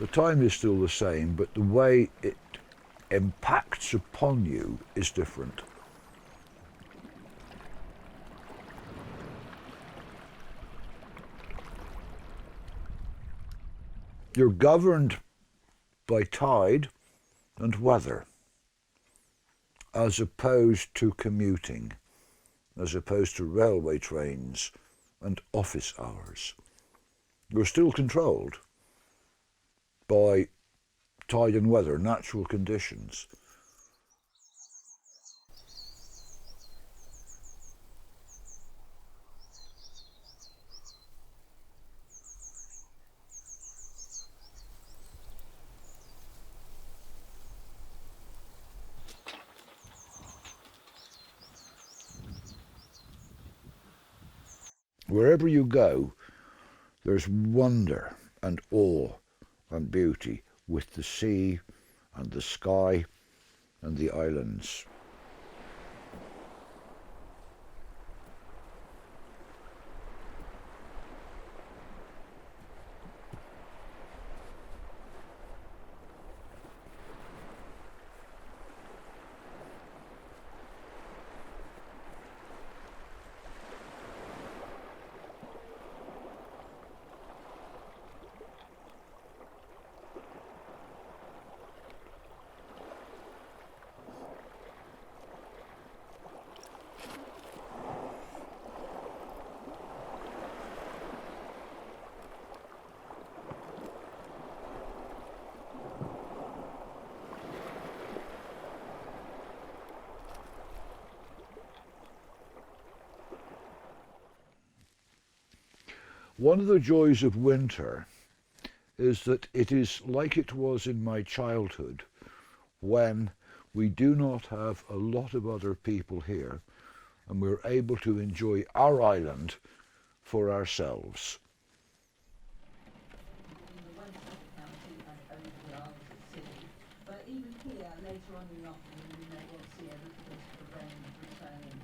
The time is still the same, but the way it impacts upon you is different. You're governed by tide and weather, as opposed to commuting, as opposed to railway trains and office hours. You're still controlled by tide and weather, natural conditions. Wherever you go, there's wonder and awe and beauty with the sea and the sky and the islands. One of the joys of winter is that it is like it was in my childhood, when we do not have a lot of other people here and we're able to enjoy our island for ourselves. But even here, later on in the afternoon, you may well see a little bit of the rain returning.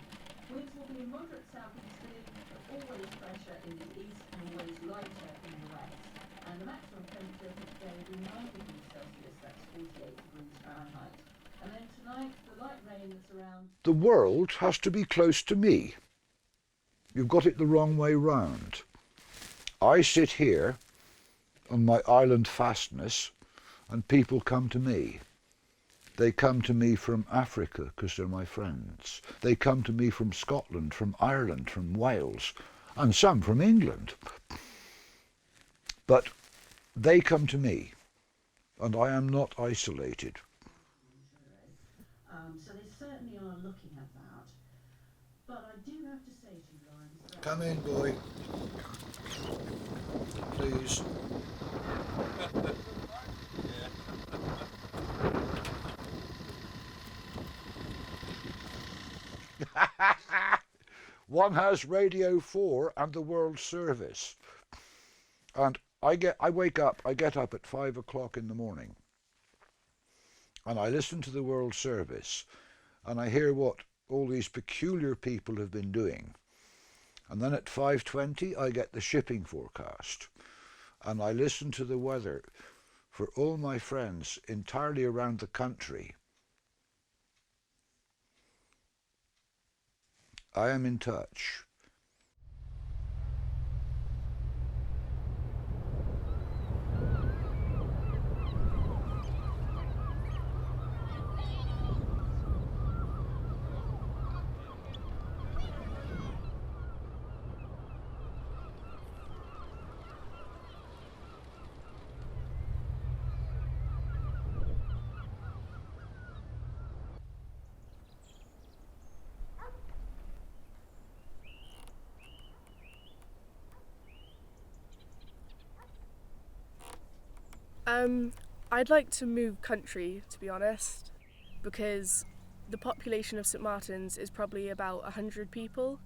Winds will be a moderate southeasterly, but always fresher in the east and always lighter in the west. And the maximum temperature for today will be 9 degrees Celsius, that's 48 degrees Fahrenheit. And then tonight, the light rain that's around... The world has to be close to me. You've got it the wrong way round. I sit here on my island fastness and people come to me. They come to me from Africa because they're my friends. They come to me from Scotland, from Ireland, from Wales, and some from England. But they come to me, and I am not isolated. So they certainly are looking at that. But I do have to say to you, Lawrence... Come in, boy. Please. One has Radio 4 and the World Service. And I get up at 5 o'clock in the morning. And I listen to the World Service. And I hear what all these peculiar people have been doing. And then at 5:20 I get the shipping forecast. And I listen to the weather for all my friends entirely around the country. I am in touch. I'd like to move country, to be honest, because the population of St Martin's is probably about 100 people,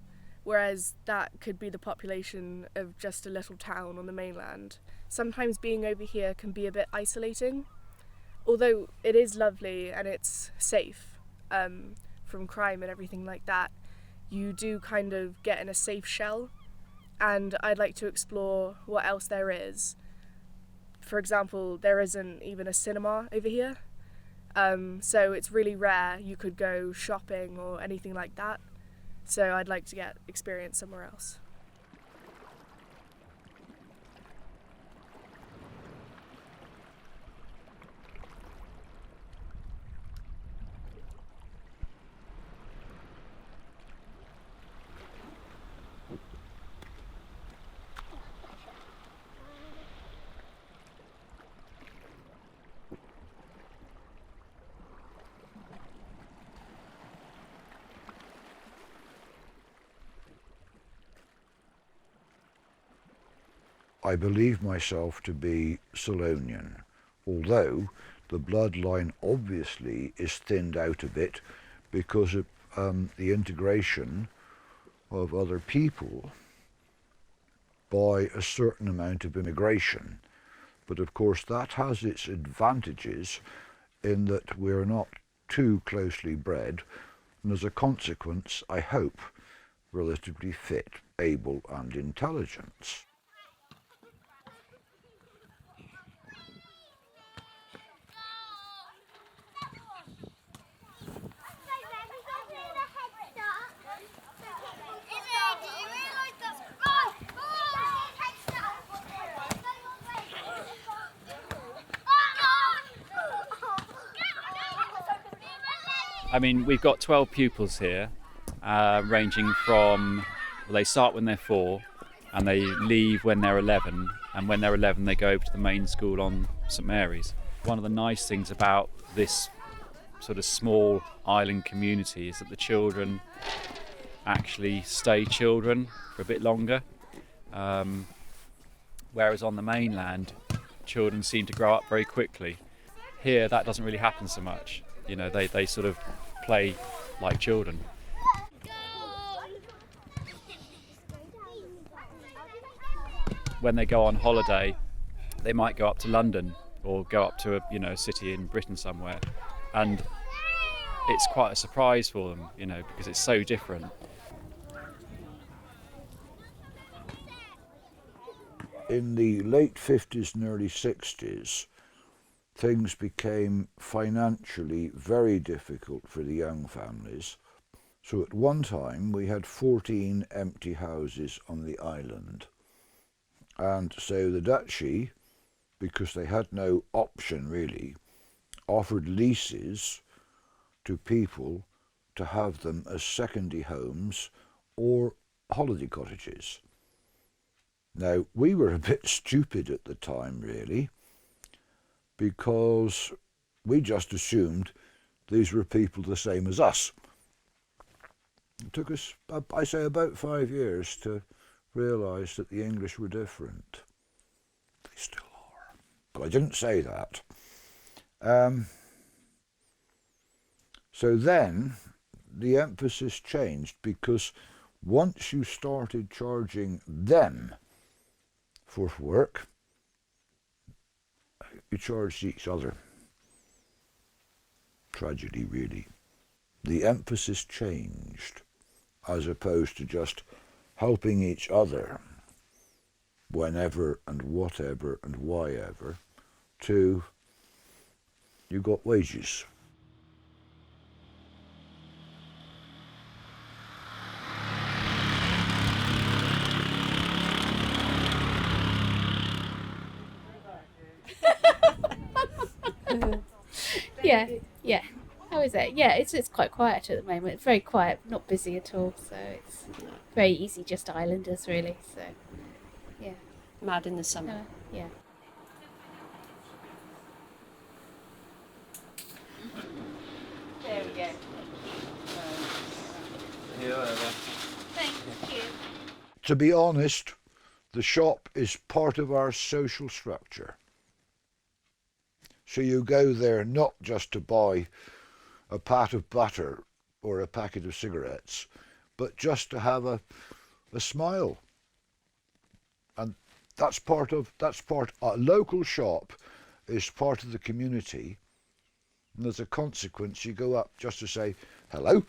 whereas that could be the population of just a little town on the mainland. Sometimes being over here can be a bit isolating, although it is lovely and it's safe from crime and everything like that. You do kind of get in a safe shell, and I'd like to explore what else there is for example, there isn't even a cinema over here. So it's really rare you could go shopping or anything like that. So I'd like to get experience somewhere else. I believe myself to be Solonian, although the bloodline obviously is thinned out a bit because of the integration of other people by a certain amount of immigration. But of course that has its advantages in that we're not too closely bred, and as a consequence, I hope, relatively fit, able and intelligent. I mean, we've got 12 pupils here, ranging from, well, they start when they're 4 and they leave when they're 11, and when they're 11 they go over to the main school on St Mary's. One of the nice things about this sort of small island community is that the children actually stay children for a bit longer, whereas on the mainland children seem to grow up very quickly. Here that doesn't really happen so much. You know, they sort of play like children. When they go on holiday, they might go up to London or go up to a city in Britain somewhere, and it's quite a surprise for them, because it's so different. In the late 50s and early 60s, things became financially very difficult for the young families. So at one time we had 14 empty houses on the island. And so the Duchy, because they had no option really, offered leases to people to have them as secondary homes or holiday cottages. Now, we were a bit stupid at the time really, because we just assumed these were people the same as us. It took us, I say, about 5 years to realise that the English were different. They still are. But I didn't say that. So then the emphasis changed, because once you started charging them for work, you charged each other. Tragedy, really. The emphasis changed, as opposed to just helping each other whenever and whatever and why ever, to you got wages. Yeah. How is it? Yeah, it's quite quiet at the moment. Very quiet, not busy at all. So it's very easy, just islanders really. So yeah. Mad in the summer. Yeah. There we go. Thank you. To be honest, the shop is part of our social structure. So you go there not just to buy a pat of butter or a packet of cigarettes, but just to have a smile. And a local shop is part of the community, and as a consequence you go up just to say hello,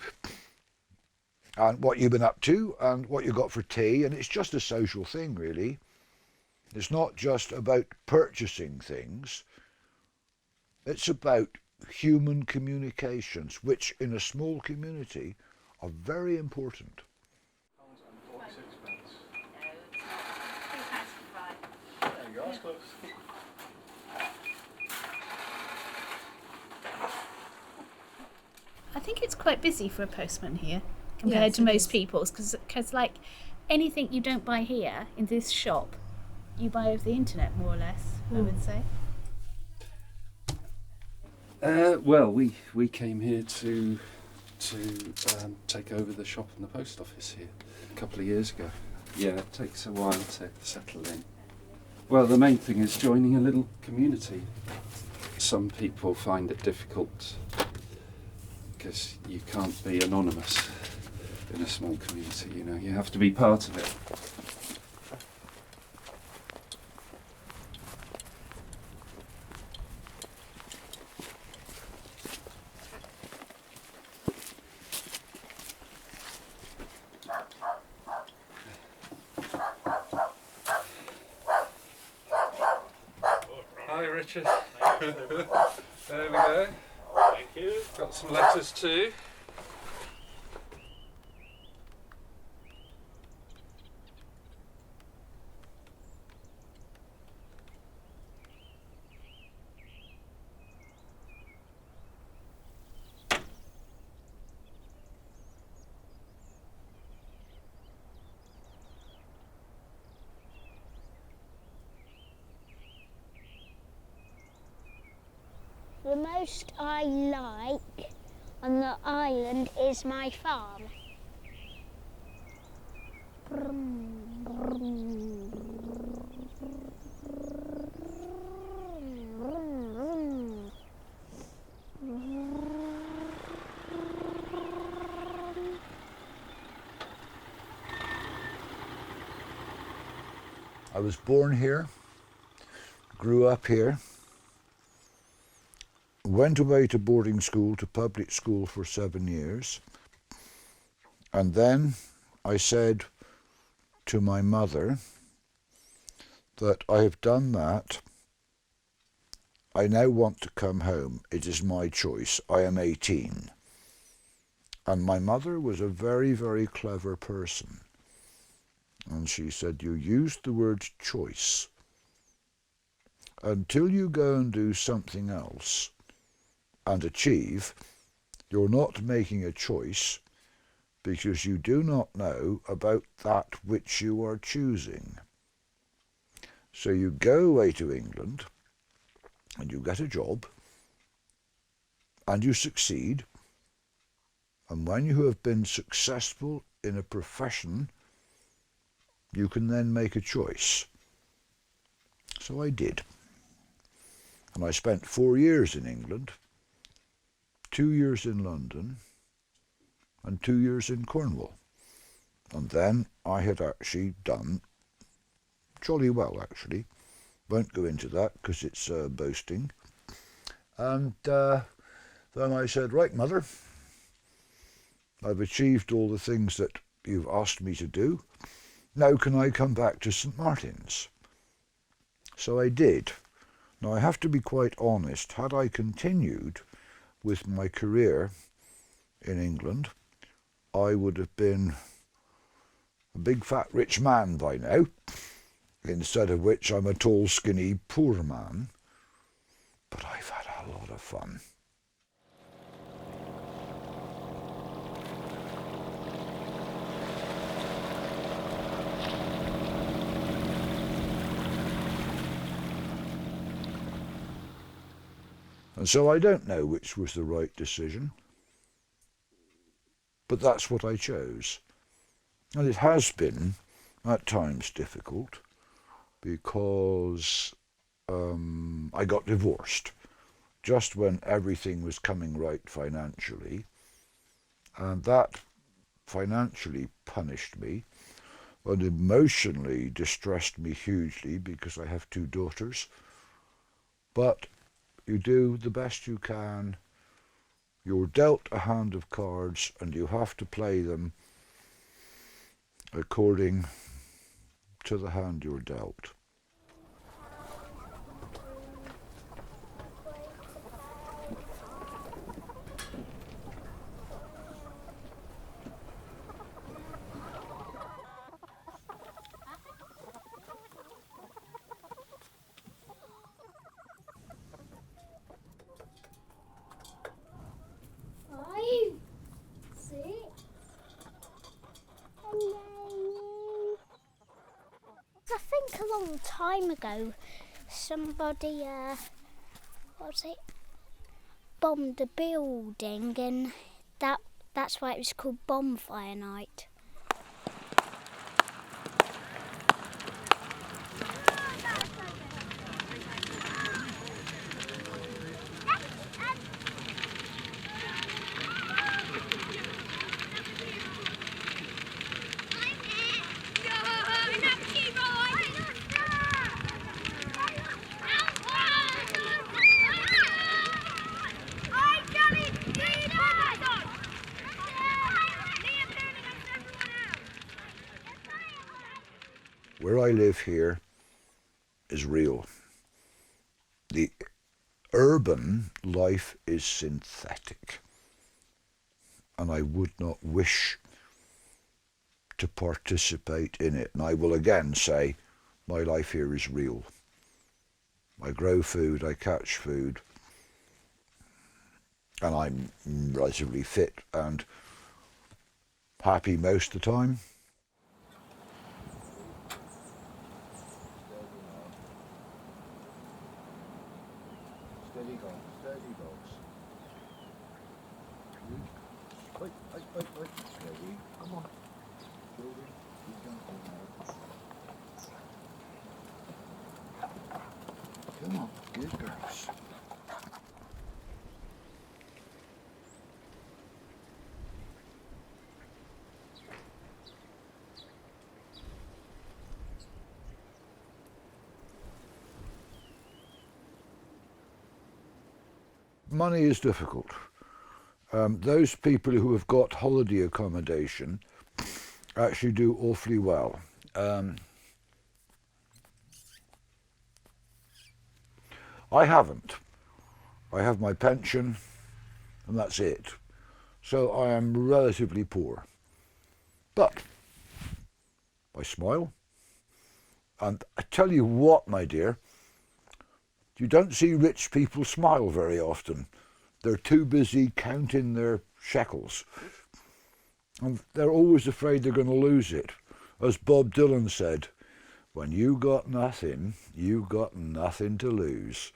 and what you've been up to, and what you got for tea, and it's just a social thing really. It's not just about purchasing things, it's about human communications, which in a small community are very important. I think it's quite busy for a postman here compared Yes, to it most is. people's, because like anything you don't buy here in this shop, you buy over the internet more or less. I would say. Well, we came here to take over the shop and the post office here a couple of years ago. Yeah, it takes a while to settle in. Well, the main thing is joining a little community. Some people find it difficult because you can't be anonymous in a small community, you know, you have to be part of it. Hi, Richard. There we go. Thank you. Got some letters too. The most I like on the island is my farm. I was born here, grew up here, went away to boarding school, to public school for 7 years, and then I said to my mother that I have done that. I now want to come home. It is my choice. I am 18. And my mother was a very, very clever person. And she said, you used the word choice. Until you go and do something else and achieve, you're not making a choice because you do not know about that which you are choosing. So you go away to England and you get a job and you succeed. And when you have been successful in a profession, you can then make a choice. So I did. And I spent 4 years in England, 2 years in London, and 2 years in Cornwall. And then I had actually done jolly well, actually. Won't go into that because it's boasting. And then I said, right, Mother, I've achieved all the things that you've asked me to do. Now can I come back to St. Martin's? So I did. Now I have to be quite honest, had I continued with my career in England, I would have been a big fat rich man by now, instead of which I'm a tall skinny poor man. But I've had a lot of fun. And so I don't know which was the right decision, but that's what I chose. And it has been, at times, difficult, because I got divorced just when everything was coming right financially, and that financially punished me and emotionally distressed me hugely because I have 2 daughters. But you do the best you can. You're dealt a hand of cards and you have to play them according to the hand you're dealt. long time ago, somebody, what was it? Bombed a building, and that's why it was called Bonfire Night. Where I live here is real. The urban life is synthetic, and I would not wish to participate in it. And I will again say, my life here is real. I grow food, I catch food, and I'm relatively fit and happy most of the time. Steady go, steady goes. Steady, come on. Children, keep jumping now. Come on, good girls. Money is difficult. Those people who have got holiday accommodation actually do awfully well. I haven't. I have my pension and that's it. So I am relatively poor. But I smile. And I tell you what, my dear, you don't see rich people smile very often. They're too busy counting their shekels. And they're always afraid they're going to lose it. As Bob Dylan said, when you got nothing to lose.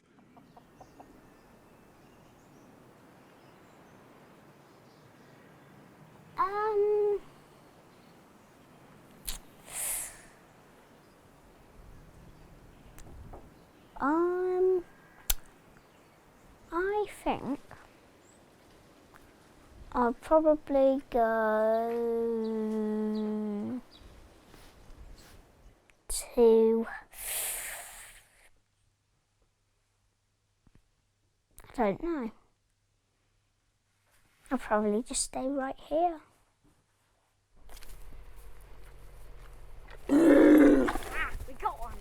I think I'll probably go to, I don't know. I'll probably just stay right here. We got one.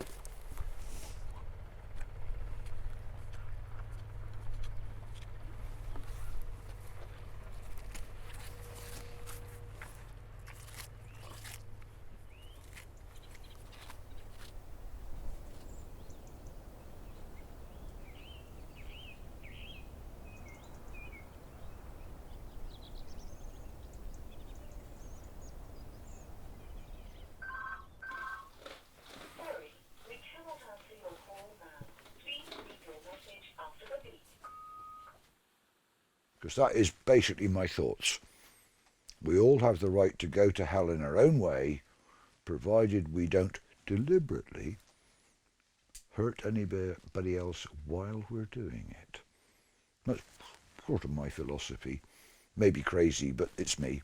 Because that is basically my thoughts. We all have the right to go to hell in our own way, provided we don't deliberately hurt anybody else while we're doing it. That's sort of my philosophy. Maybe crazy, but it's me.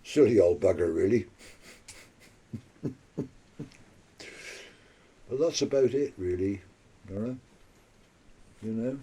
Silly old bugger, really. Well, that's about it, really, Nora. You know?